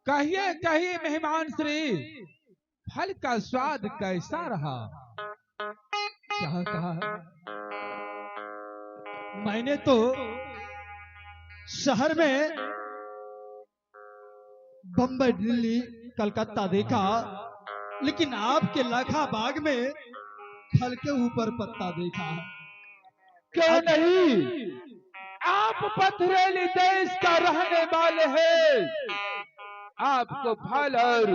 कहिए कहिए मेहमान श्री, फल का स्वाद कैसा रहा? क्या कहा? मैंने तो शहर में बम्बई, दिल्ली, कलकत्ता देखा, लेकिन आपके लखा बाग में फल के ऊपर पत्ता देखा। क्यों नहीं, आप पथरेली देश का रहने वाले हैं। आपको फल और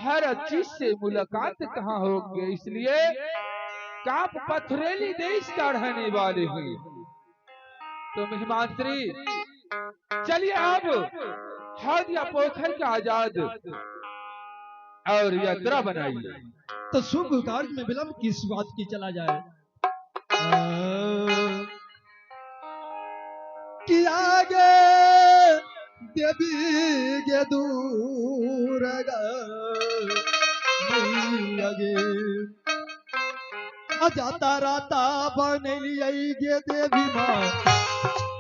हर चीज से मुलाकात कहाँ होगी, इसलिए आप पथरेली देश का रहने वाले हैं। तो मेहमान श्री, चलिए अब हौदिया पोखर का आजाद और यात्रा बनाइए। तो शुभ कार्य में विलंब किस बात की चला जाए? कि आगे देवी गे दूर आगे जाता राता बनलिए गे देवी माँ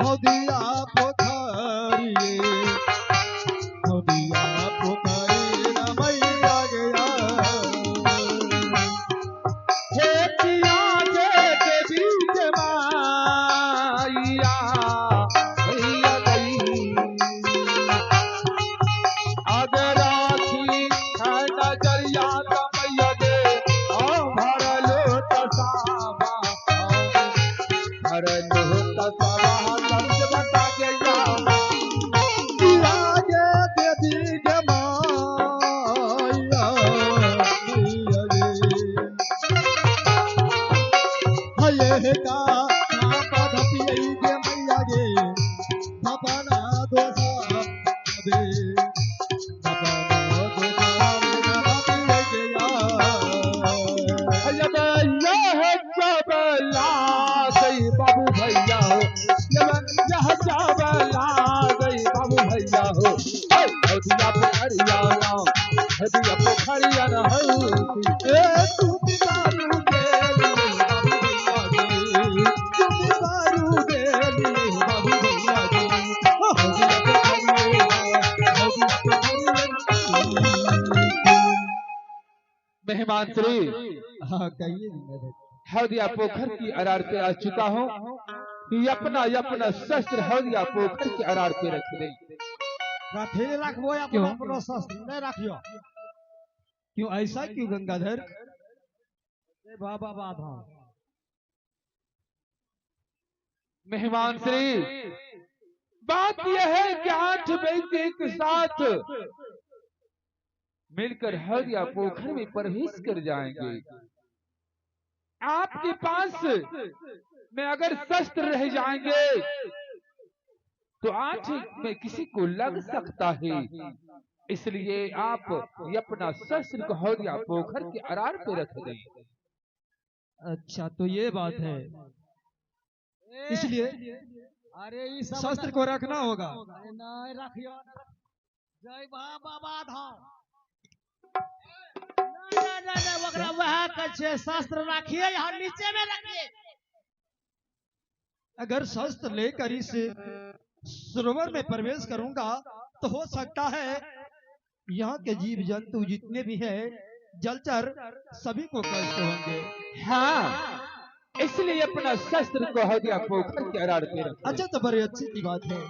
हौदिया पोखरिए, हौदिया पोखरी मैया गया। मेहमान श्री, हाँ कहिए। हौदिया पोखर की अरार पे आ चुका हूँ। अपना अपना शस्त्र हौदिया पोखर की अरार पे रख दे। रखबो अपना शस्त्र नहीं रखियो। क्यों ऐसा क्यों गंगाधर? बाबा बाधा। मेहमान श्री, बात यह है कि 8 व्यक्ति एक साथ मिलकर हौदिया पोखर में प्रवेश कर जाएंगे। आपके पास में अगर शस्त्र रह जाएंगे तो 8 में किसी को लग सकता है, इसलिए आप अपना शस्त्र को हौदिया पोखर के अरार पे रख दें। अच्छा तो ये बात है, इसलिए अरे शस्त्र को रखना होगा। नहीं रखियो। जय बाबा बाधा। नहीं वह कच्छे शस्त्र रखिए, यहाँ नीचे में रखिए। अगर शस्त्र लेकर इस सरोवर में प्रवेश करूंगा तो हो सकता है यहाँ के जीव जंतु जितने भी हैं जलचर सभी को कष्ट होंगे। हाँ, इसलिए अपना शस्त्र को हृदय पोखर के अराड़ पे रखो। अच्छा तो बड़ी अच्छी की बात है।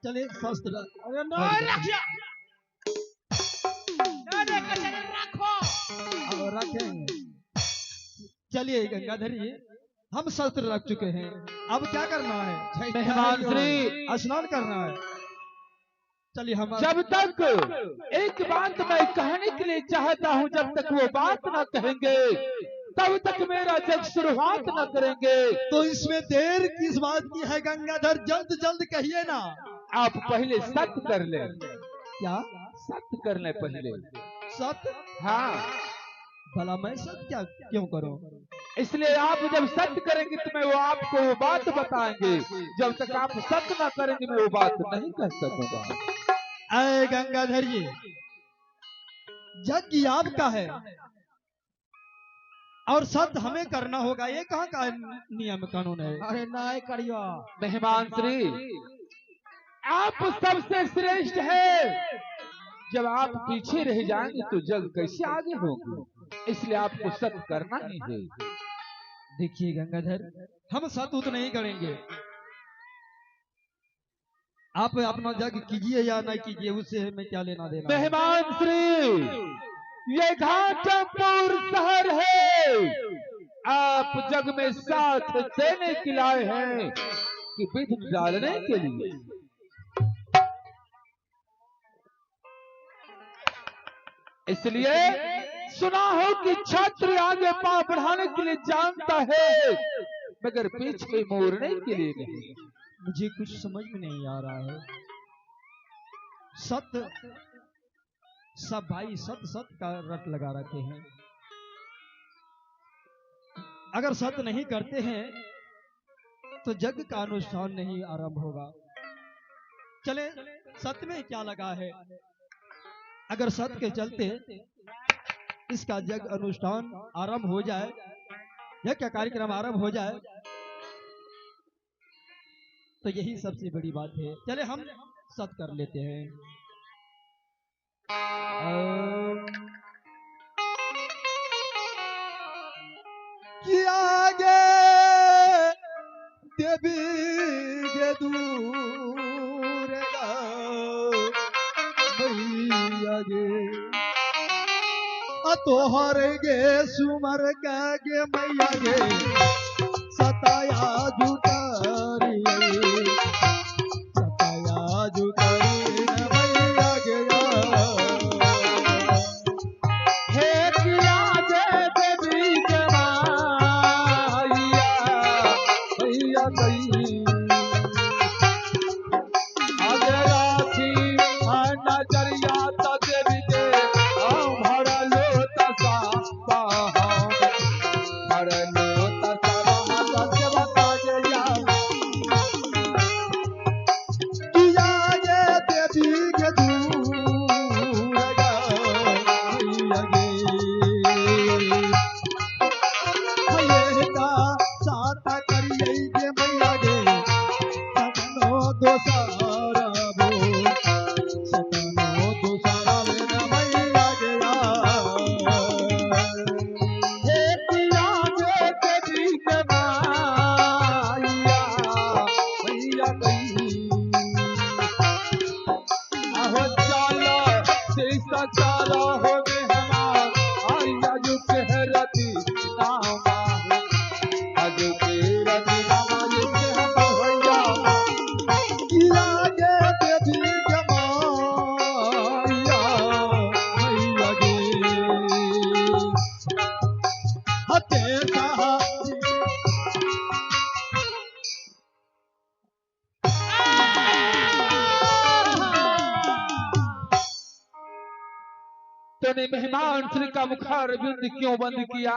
चलिए शस्त्र अरे नहीं रखिया अरे कचरे रखो और रखेंगे। चलिए गंगाधर जी हम शस्त्र रख चुके हैं, अब क्या करना है? मेहमान श्री, स्नान करना है। चलिए हम जब तक एक बात मैं कहने के लिए चाहता हूँ, जब तक वो बात ना कहेंगे तब तक मेरा जग शुरुआत न करेंगे। तो इसमें देर किस बात की है गंगाधर, जल्द जल्द कहिए ना। आप पहले सत्य कर ले। क्या सत्य कर ले पहले? सत्य? हाँ। भला मैं सत्य क्या क्यों करूं? इसलिए आप जब सत्य करेंगे तो मैं वो आपको वो बात बताएंगे, जब तक आप सत्य ना करेंगे मैं वो बात नहीं कह सकूंगा। अरे गंगाधर जी यज्ञ आपका है और सत्य हमें करना होगा, ये कहाँ का नियम कानून है? अरे नहीं करियो मेहमान श्री, आप सबसे श्रेष्ठ है। जब आप पीछे रह जाएंगे तो जग कैसे आगे होगा, इसलिए आपको सत्य करना ही है। देखिए गंगाधर हम सत्य तो नहीं करेंगे, आप अपना जग कीजिए या नहीं कीजिए उससे हमें क्या लेना देना। मेहमान श्री, ये घाटमपुर शहर है, आप जग में साथ देने के लाए हैं कि विधि डालने के लिए? इसलिए सुना हो कि छात्र आगे पांव बढ़ाने के लिए जानता है मगर पीछे मोड़ने के लिए नहीं। मुझे कुछ समझ में नहीं आ रहा है। सत्य सब भाई सत्य सत्य का रट लगा रखे हैं, अगर सत्य नहीं करते हैं तो जग का अनुष्ठान नहीं आरंभ होगा। चले सत्य में क्या लगा है, अगर सत्य के चलते इसका जग अनुष्ठान आरंभ हो जाए, यह क्या कार्यक्रम आरंभ हो जाए तो यही सबसे बड़ी बात है। चले हम सत्य कर लेते हैं। कि आगे देवी गे दूर गे तोहर गे सुमर गे मैया गे सताया जुटारी सताया जुटारी मैया गे हे किया दे देवी के माया भैया कहीं आगे राखी नजरिया तो देवी के भर लो तसा भर लो तसा के बता गया किया गे देवी के दूर गे का साता करिए गे मैया गे सतनो दोसारा बो सतनो दोसारा मेरा मैया गया हे किया दे देवी के माया भैया कहीं आहो चलो जैसा चारा हो गए हमार आया जो कहरती नामा आज के रति नामा ये हम भैया किया गे देवी के माया मैया गे हते सहा तूने मेहमान श्री का मुखार बिंद क्यों बंद किया?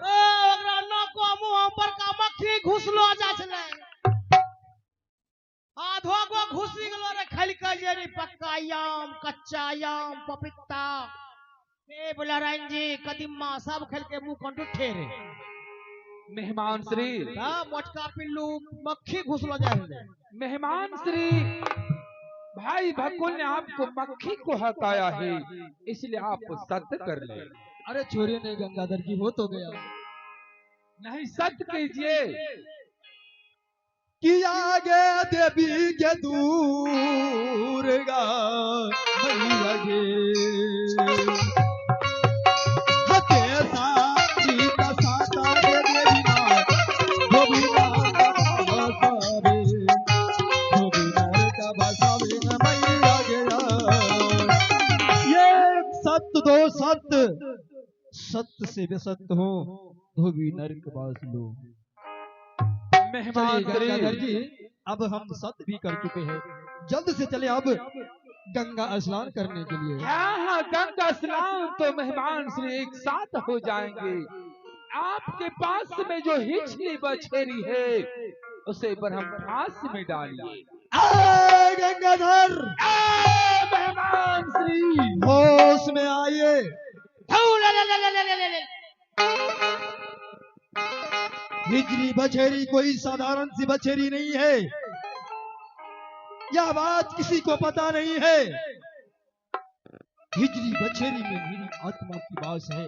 ओकरा नको मुंह पर का मक्खी घुसलो जा छले आधो गो घुसी गेलो रे खाली कह जे रे पक्का आम कच्चा आम पपीता ए बोला रंजी कदीमा सब खेल के मुंह कंटू ठेरे मेहमान श्री, हाँ मोटका पिल्लू मक्खी घुसलो जाए। मेहमान श्री, भाई भकुल ने आपको मक्खी को हटाया है, इसलिए आप सत्य कर ले। अरे छोड़िए नहीं गंगाधर जी, हो तो गया। नहीं सत्य कीजिए। कि आगे देवी के दूर गा मैया गे, हते सारी का साता गे देवी माँ, गोविंदा का बसावे, गोविंदा का बसावे न मैया गे। ये सत्य दो सत्य, सत्य से बेसत्य हो, धोबी नरक बास लो। मेहमान श्री, गंगाधर जी अब हम सत्य भी कर चुके हैं, जल्द से चले अब गंगा स्नान करने के लिए। हाँ गंगा स्नान तो मेहमान श्री एक साथ हो जाएंगे। आपके पास में जो हिचली बछेरी है उसे पर हम फांस में डालिए। गंगाधर मेहमान श्री, होश में आइए। हिजरी बछेरी कोई साधारण सी बछेरी नहीं है, यह बात किसी को पता नहीं है। हिजरी बछेरी में मेरी आत्मा की बास है,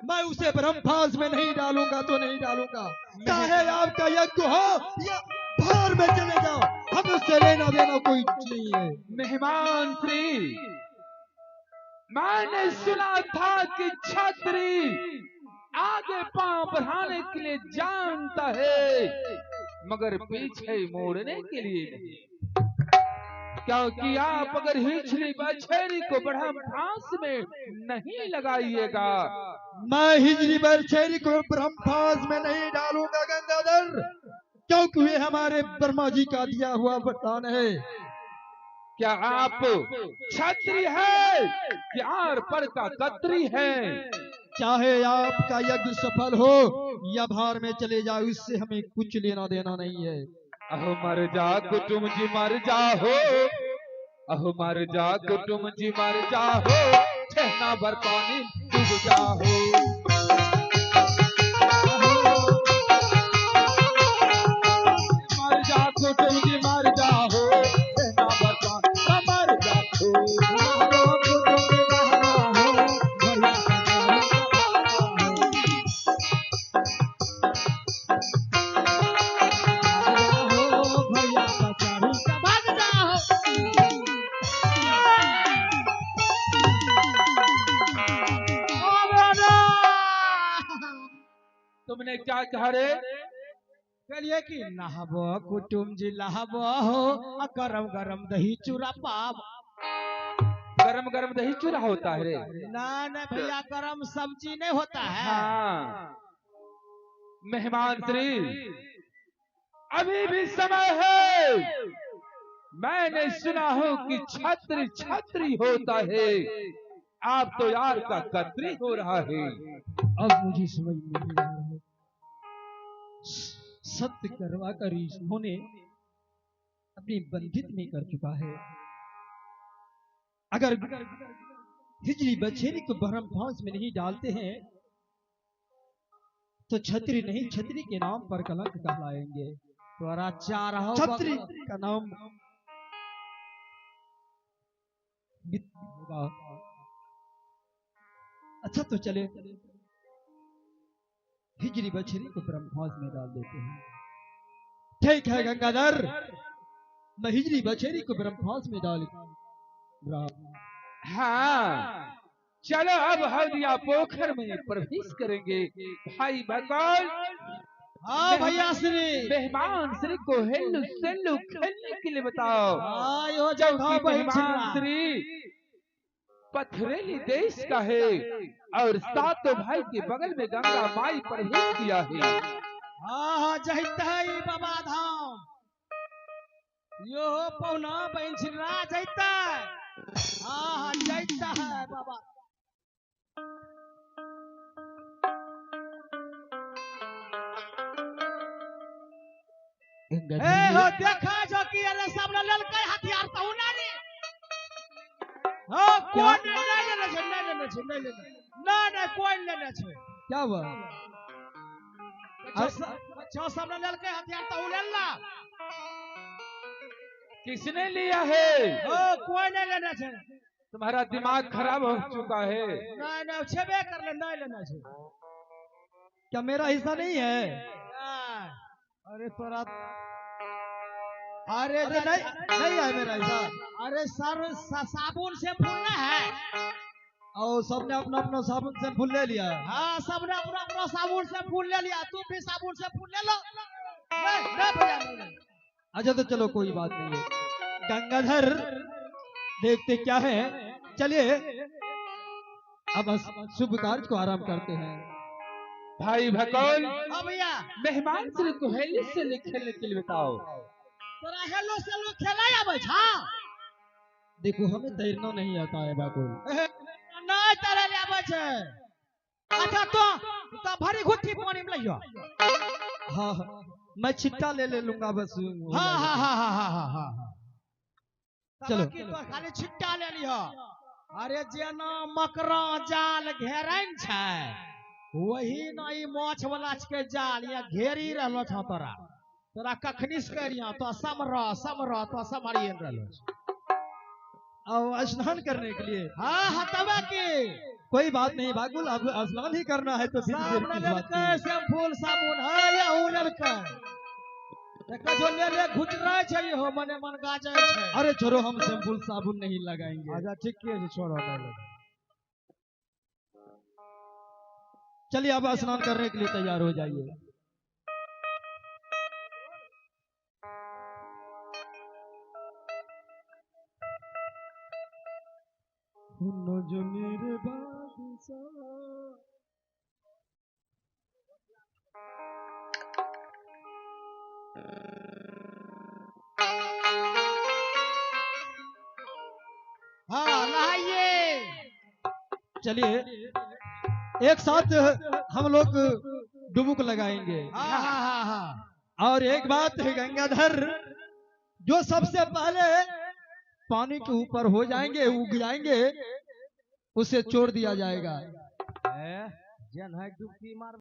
मैं उसे ब्रह्मफास में नहीं डालूंगा तो नहीं डालूंगा, चाहे आपका यज्ञ हो या भार में चले जाओ, हम उससे लेना देना कोई नहीं है। मेहमान श्री, मैंने सुना था कि छत्री आगे पांव बढ़ाने के लिए जानता है, मगर पीछे मोड़ने के लिए नहीं। क्योंकि आप अगर हिचली बछेरी को ब्रह्म फांस में नहीं लगाइएगा, मैं हिजरी बछेरी को ब्रह्मफास में नहीं डालूंगा गंगाधर, क्योंकि ये हमारे ब्रह्मा जी का दिया हुआ वरदान है। क्या आप छत्री है कि आर पर का कतरी है? चाहे आपका यज्ञ सफल हो या भार में चले जाओ, इससे हमें कुछ लेना देना नहीं है। अहो मर जा कुटुम जी मर जाहो, अहो मर जा कुटुम जी मर जाहो, ठहना भर पानी डूब जाहो। मर जा कुटुम जी मर जाहो, ठहना भर पानी मर जाहो। तुमने क्या कहा रे? कहिए कि नहबो कुटुम जी लहबो हो, गरम गरम दही चूरा पाव। गरम गरम दही चूरा होता है रे? ना ना भैया, गरम सब्जी नहीं होता है। हाँ मेहमान श्री, अभी भी समय है। मैंने सुना हो कि छत्री छत्री होता है, आप तो यार का कतरी हो रहा है। अब मुझे समझ में नहीं आ रहा है, सत्य करवा कर इन्होंने अपनी बंधित में कर चुका है। अगर हिजरी बछेरी को ब्रह्मफास में नहीं डालते हैं तो छत्री नहीं, छत्री के नाम पर कलंक कहलाएंगे। तोरा चार हो छत्री का नाम होगा। अच्छा तो चले हिजरी बछेरी को ब्रह्मफास में डाल देते हैं। ठीक है गंगाधर, मैं हिजरी बछेरी को ब्रह्मफास में डाल रहा। हाँ चलो अब हल्दिया पोखर में प्रवेश करेंगे। भाई भगवान, हाँ भैया श्री, मेहमान श्री को हेल्लू सेल्लू खेलने के लिए बताओ। हाँ यो क्योंकि मेहमान श्री पथरेली देश का है और सातों भाई के बगल में गंगा माई प्रवेश किया है। हाँ हाँ जहिता है बाबा धाम, यो पौना बहन छिरा जहिता। हाँ हाँ जहिता है बाबा। ए हो देखा जो कि अरे सब ललकै हथियार तो ना रे। हो कौन नहीं लेने छे, नहीं लेने छे, नहीं लेने, ना ना कोई लेने छे। क्या हुआ? बच्चों सब ने लेल के हथियार तो ले ला। किसने लिया है? ओ कोई नहीं लेना छे। तुम्हारा दिमाग खराब हो चुका है। नहीं नहीं छेबे कर ले, नहीं लेना छे। क्या मेरा हिस्सा नहीं है? अरे तोरा अरे नहीं है मेरा हिस्सा। अरे सर साबुन से फूलना है। और सबने अपना अपना साबुन से फूल ले लिया है। हाँ सबने अपना अपना साबुन से फूल ले लिया, तू भी साबुन से फूल ले लो। नहीं भैया नहीं। अच्छा तो चलो कोई बात नहीं है। गंगाधर देखते क्या है, चलिए अब शुभ कार्य को आराम करते हैं। भाई भगौल, हाँ भैया मेहमान से को हेलो से खेलने के लिए बताओ। तोरा हेलो से लोग खेला आवे छा? देखो हमें तैरना नहीं आता है बाकुल। नहीं तैरे ले आवे छे। अच्छा तो भरी घुट्टी पानी में लइयो। हाँ मैं छिट्टा ले लूंगा बस। हाँ चलो तो खाली छिट्टा ले लियो। अरे जेना मकरा जाल घेरन छै वही ना ई माछ वाला के जाल या घेरी रहलो छ। तोरा कखनी से करिया तो समरा तो समरिए रहलो छ। अब स्नान करने के लिए। हाँ तबे की कोई बात नहीं बाकुल, अब स्नान ही करना है तो फिर देर किस बात की? शैम्पूल साबुन है या उलर का जो ले घुटरा छै हो मने मन गाजै छै। अरे छोड़ो हम शैम्पूल साबुन नहीं लगाएंगे। अच्छा ठीक है छोड़ो नहीं। चलिए अब स्नान करने के लिए तैयार हो जाइए। हाँ नहाइए। चलिए एक साथ हम लोग डुबुक लगाएंगे। हाँ और एक बात है गंगाधर, जो सबसे पहले पानी के ऊपर हो जाएंगे, उग जाएंगे, उसे छोड़ दिया जाएगा। जन है डुबकी मार